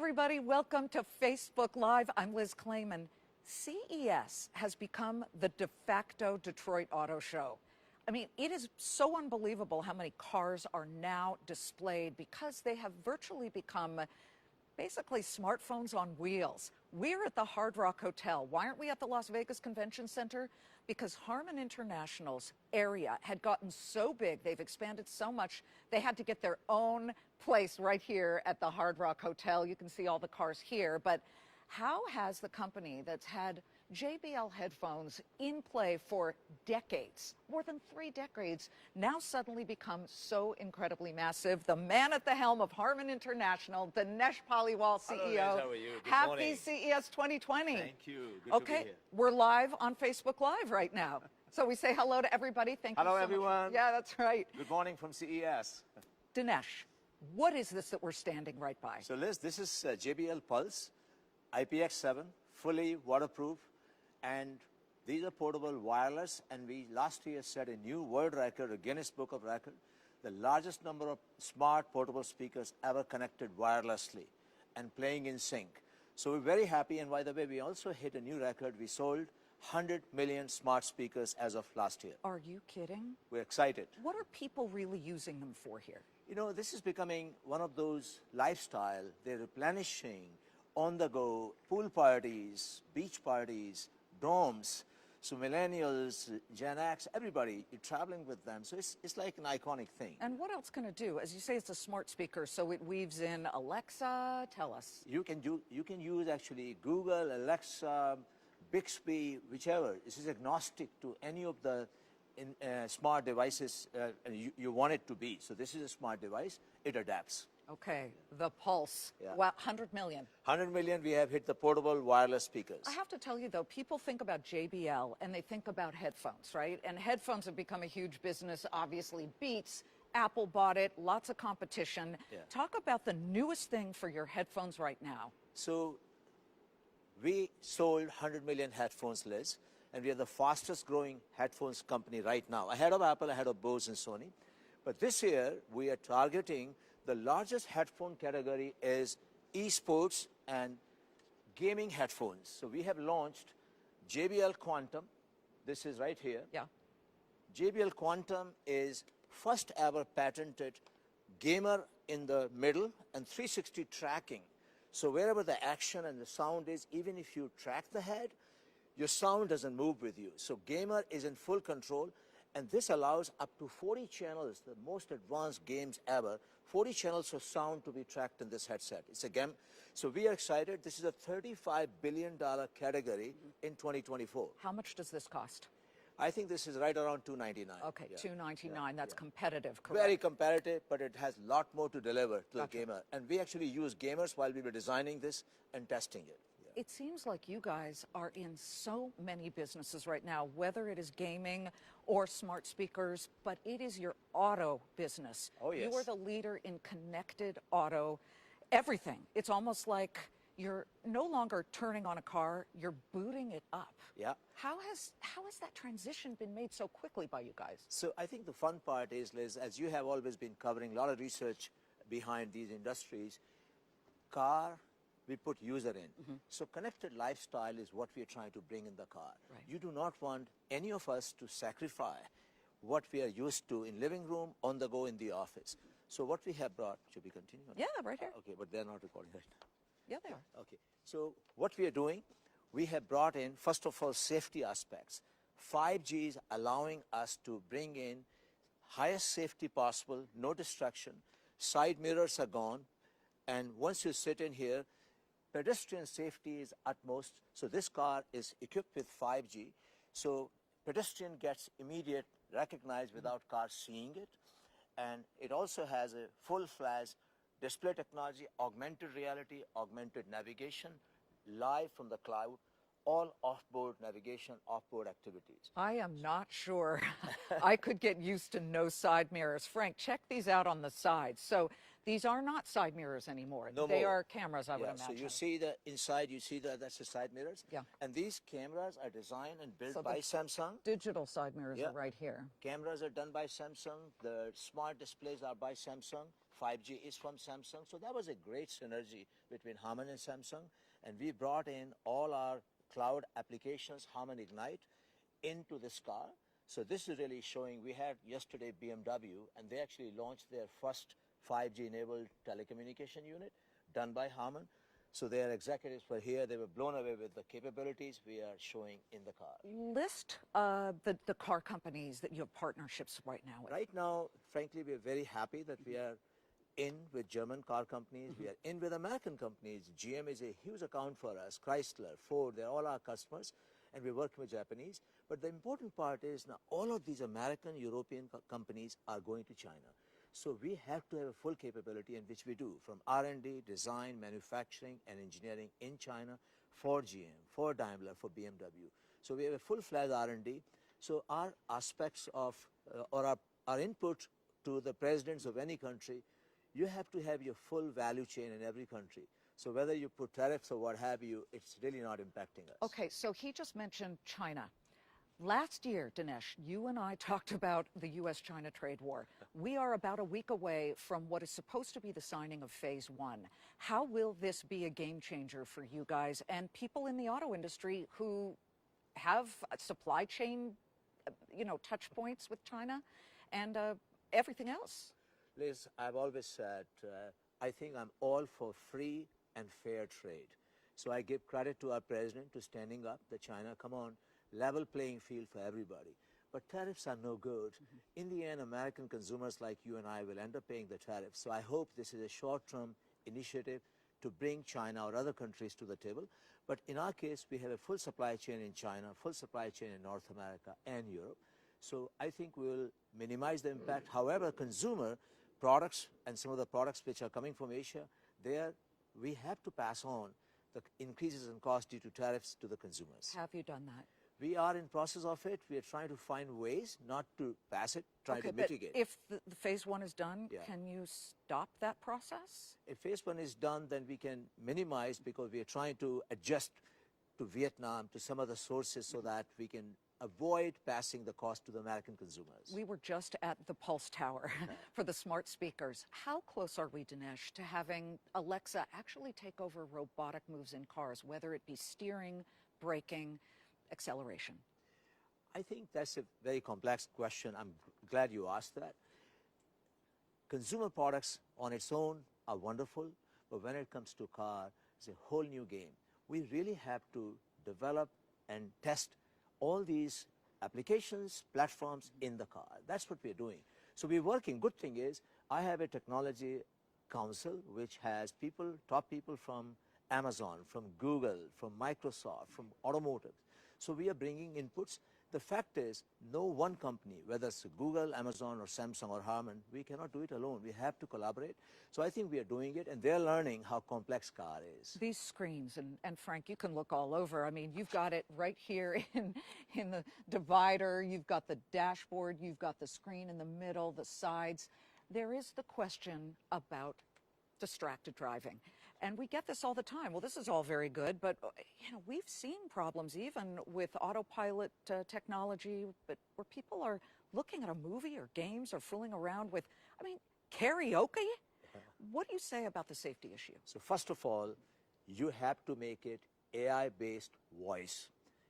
everybody. Welcome to Facebook Live. I'm Liz Claman. CES has become the de facto Detroit auto show. I mean, it is so unbelievable how many cars are now displayed because they have virtually become basically smartphones on wheels. We're at the Hard Rock Hotel. Why aren't we at the Las Vegas Convention Center? Because Harman International's area had gotten so big, they've expanded so much, they had to get their own place right here at the Hard Rock Hotel. You can see all the cars here, but how has the company that's had JBL headphones in play for decades, more than 3 decades, now suddenly become so incredibly massive? The man at the helm of Harman International, Dinesh Paliwal, CEO. Hello, Liz, how are you? Good Happy morning. CES 2020. Thank you. Good to be here. We're live on Facebook Live right now. So we say hello to everybody. Thank you so much. Hello, everyone. Yeah, that's right. Good morning from CES. Dinesh, what is this that we're standing right by? So, Liz, this is JBL Pulse IPX7, fully waterproof, and these are portable wireless, and we last year set a new world record, a Guinness Book of Record, the largest number of smart portable speakers ever connected wirelessly and playing in sync. So we're very happy, and by the way, we also hit a new record. We sold 100 million smart speakers as of last year. Are you kidding? We're excited. What are people really using them for here? You know, this is becoming one of those lifestyle, they're replenishing, on-the-go pool parties, beach parties, dorms. So millennials, Gen X, everybody, you're traveling with them. So it's like an iconic thing. And what else can it do? As you say, it's a smart speaker, so it weaves in Alexa. Tell us. You can use actually Google, Alexa, Bixby, whichever. This is agnostic to any of the smart devices you want it to be. So this is a smart device. It adapts. Okay, the Pulse. Yeah. Wow, 100 million. 100 million, we have hit the portable wireless speakers. I have to tell you, though, people think about JBL and they think about headphones, right? And headphones have become a huge business. Obviously, Beats, Apple bought it, lots of competition. Yeah. Talk about the newest thing for your headphones right now. So we sold 100 million headphones, Liz, and we are the fastest growing headphones company right now, ahead of Apple, ahead of Bose and Sony. But this year, we are targeting the largest headphone category is esports and gaming headphones. So we have launched JBL Quantum. This is right here. Yeah. JBL Quantum is first ever patented gamer in the middle and 360 tracking. So wherever the action and the sound is, even if you track the head, your sound doesn't move with you. So gamer is in full control. And this allows up to 40 channels, the most advanced games ever, 40 channels of sound to be tracked in this headset. It's a game. So we are excited. This is a $35 billion category in 2024. How much does this cost? I think this is right around $299. Okay, yeah. $299. That's competitive, correct? Very competitive, but it has a lot more to deliver to the gamer. And we actually use gamers while we were designing this and testing it. It seems like you guys are in so many businesses right now, whether it is gaming or smart speakers, but it is your auto business. Oh, yes. You are the leader in connected auto, everything. It's almost like you're no longer turning on a car, you're booting it up. Yeah. How has that transition been made so quickly by you guys? So I think the fun part is, Liz, as you have always been covering a lot of research behind these industries, car, we put user in. So connected lifestyle is what we are trying to bring in the car. Right. You do not want any of us to sacrifice what we are used to in living room, on the go, in the office. So what we have brought, should we continue? Yeah, right here. Okay, but they're not recording right now. Yeah, they are. Okay, so what we are doing, we have brought in, first of all, safety aspects. 5G is allowing us to bring in highest safety possible, no distraction. Side mirrors are gone. And once you sit in here, pedestrian safety is utmost. So this car is equipped with 5G. So pedestrian gets immediate recognized without car seeing it. And it also has a full-flash display technology, augmented reality, augmented navigation, live from the cloud, all off-board navigation, off-board activities. I am not sure I could get used to no side mirrors. Frank, check these out on the sides. So these are not side mirrors anymore. No they more. are cameras, I would imagine. So you see the inside, you see that's the side mirrors. Yeah. And these cameras are designed and built So by the Samsung. digital side mirrors are right here. Cameras are done by Samsung. The smart displays are by Samsung. 5G is from Samsung. So that was a great synergy between Harman and Samsung. And we brought in all our cloud applications, Harman Ignite, into this car. So this is really showing. We had yesterday BMW, and they actually launched their first 5G-enabled telecommunication unit done by Harman. So their executives were here. They were blown away with the capabilities we are showing in the car. List the car companies that you have partnerships right now with. Right now, frankly, we are very happy that we are in with German car companies. We are in with American companies. GM is a huge account for us. Chrysler, Ford, they're all our customers. And we're working with Japanese. But the important part is now all of these American, European companies are going to China. So we have to have a full capability, in which we do, from R&D, design, manufacturing, and engineering in China for GM, for Daimler, for BMW. So we have a full-fledged R&D. So our aspects of, or our input to the presidents of any country, you have to have your full value chain in every country. So whether you put tariffs or what have you, it's really not impacting us. Okay, so he just mentioned China. Last year, Dinesh, you and I talked about the U.S.-China trade war. We are about a week away from what is supposed to be the signing of Phase 1. How will this be a game changer for you guys and people in the auto industry who have supply chain, touch points with China and everything else? Liz, I've always said, I think I'm all for free and fair trade. So I give credit to our president to standing up that China, come on, level playing field for everybody. But tariffs are no good. In the end, American consumers like you and I will end up paying the tariffs. So I hope this is a short-term initiative to bring China or other countries to the table. But in our case, we have a full supply chain in China, full supply chain in North America and Europe. So I think we'll minimize the impact. However, consumer products and some of the products which are coming from Asia, there we have to pass on the increases in cost due to tariffs to the consumers. Have you done that? We are in process of it. We are trying to find ways not to pass it, trying to mitigate. But if the Phase 1 is done, Yeah. Can you stop that process? If Phase 1 is done, then we can minimize, because we are trying to adjust to Vietnam, to some other sources, so that we can avoid passing the cost to the American consumers. We were just at the Pulse Tower for the smart speakers. How close are we, Dinesh, to having Alexa actually take over robotic moves in cars, whether it be steering, braking, acceleration? I think that's a very complex question. I'm glad you asked that. Consumer products on its own are wonderful, but when it comes to car, it's a whole new game. We really have to develop and test all these applications, platforms in the car. That's what we're doing. So we're working. Good thing is, I have a technology council which has people, top people from Amazon, from Google, from Microsoft, from automotive. So we are bringing inputs. The fact is, no one company, whether it's Google, Amazon, or Samsung, or Harman, we cannot do it alone. We have to collaborate. So I think we are doing it, and they're learning how complex car is. These screens, and Frank, you can look all over. I mean, you've got it right here in the divider. You've got the dashboard. You've got the screen in the middle, the sides. There is the question about distracted driving. And we get this all the time. Well, this is all very good, but we've seen problems even with autopilot technology, but where people are looking at a movie or games or fooling around with, karaoke? What do you say about the safety issue? So first of all, you have to make it AI-based voice.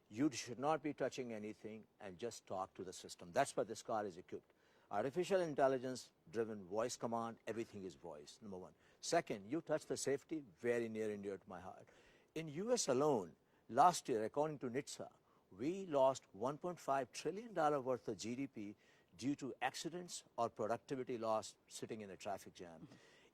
You should not be touching anything and just talk to the system. That's what this car is equipped. Artificial intelligence-driven voice command, everything is voice, number one. Second, you touch the safety, very near and dear to my heart. In US alone, last year, according to NHTSA, we lost $1.5 trillion worth of GDP due to accidents or productivity loss sitting in a traffic jam.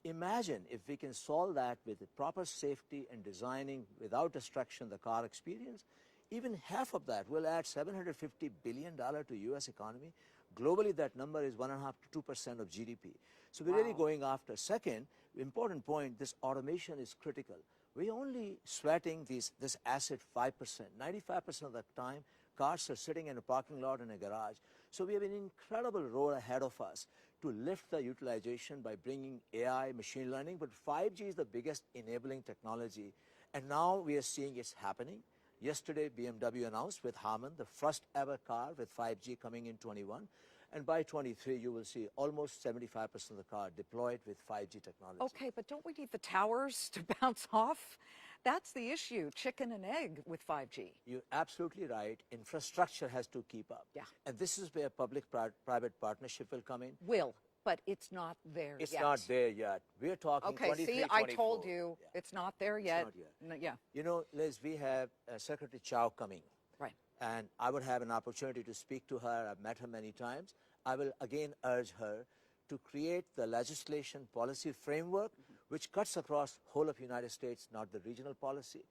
Imagine if we can solve that with the proper safety and designing without destruction the car experience. Even half of that will add $750 billion to US economy. Globally, that number is 1.5 to 2% of GDP. So we're really going after. Second, important point, this automation is critical. We're only sweating this asset 5%. 95% of the time, cars are sitting in a parking lot in a garage. So we have an incredible road ahead of us to lift the utilization by bringing AI, machine learning. But 5G is the biggest enabling technology. And now we are seeing it's happening. Yesterday, BMW announced with Harman the first ever car with 5G coming in 21. And by 23, you will see almost 75% of the car deployed with 5G technology. Okay, but don't we need the towers to bounce off? That's the issue, chicken and egg with 5G. You're absolutely right. Infrastructure has to keep up. Yeah. And this is where public-private partnership will come in. Will, but it's not there It's yet. not there yet. We're talking Okay, 23, see, I 24. told you, Yeah. it's not there yet. not yet. No, yeah, You know, Liz, we have Secretary Chow coming. right. And I would have an opportunity to speak to her. I've met her many times. I will again urge her to create the legislation policy framework which cuts across whole of United States, not the regional policy.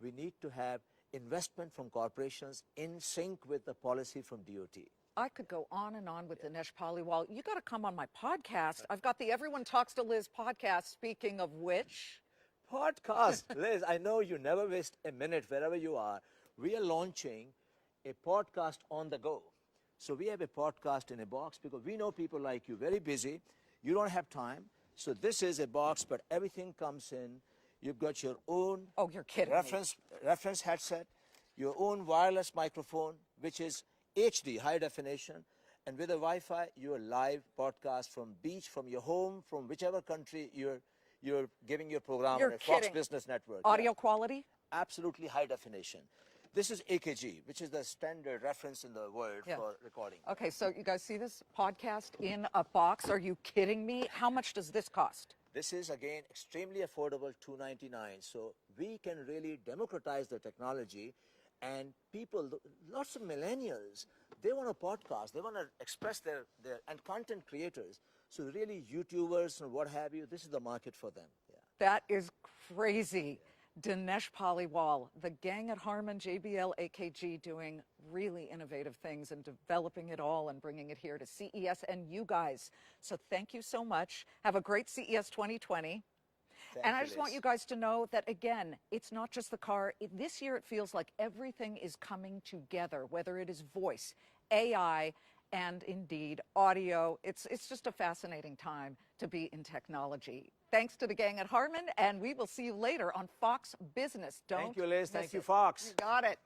We need to have investment from corporations in sync with the policy from DOT. I could go on and on with Dinesh Paliwal. You got to come on my podcast. I've got the Everyone Talks to Liz podcast, speaking of which. Podcast. Liz, I know you never waste a minute wherever you are. We are launching a podcast on the go. So we have a podcast in a box because we know people like you, very busy. You don't have time. So this is a box, but everything comes in. You've got your own Oh, you're kidding me. reference headset, your own wireless microphone, which is HD, high definition. And with a Wi-Fi, your live podcast from beach, from your home, from whichever country you're giving your program You're on a Fox kidding. Business Network. Audio Yeah. quality? Absolutely high definition. This is AKG, which is the standard reference in the world Yeah. for recording. Okay, so you guys see this podcast in a box? Are you kidding me? How much does this cost? This is, again, extremely affordable, $299. So we can really democratize the technology. And people, lots of millennials, they want a podcast. They want to express and content creators. So really, YouTubers and what have you, this is the market for them. Yeah. That is crazy. Dinesh Paliwal, the gang at Harman, JBL, AKG, doing really innovative things and developing it all and bringing it here to CES and you guys. So thank you so much. Have a great CES 2020. And I just want you guys to know that, again, it's not just the car. This year, it feels like everything is coming together, whether it is voice, AI, and indeed audio. It's just a fascinating time to be in technology. Thanks to the gang at Harman, and we will see you later on Fox Business. Don't Thank you, Liz. miss Thank you, it. Fox. You got it.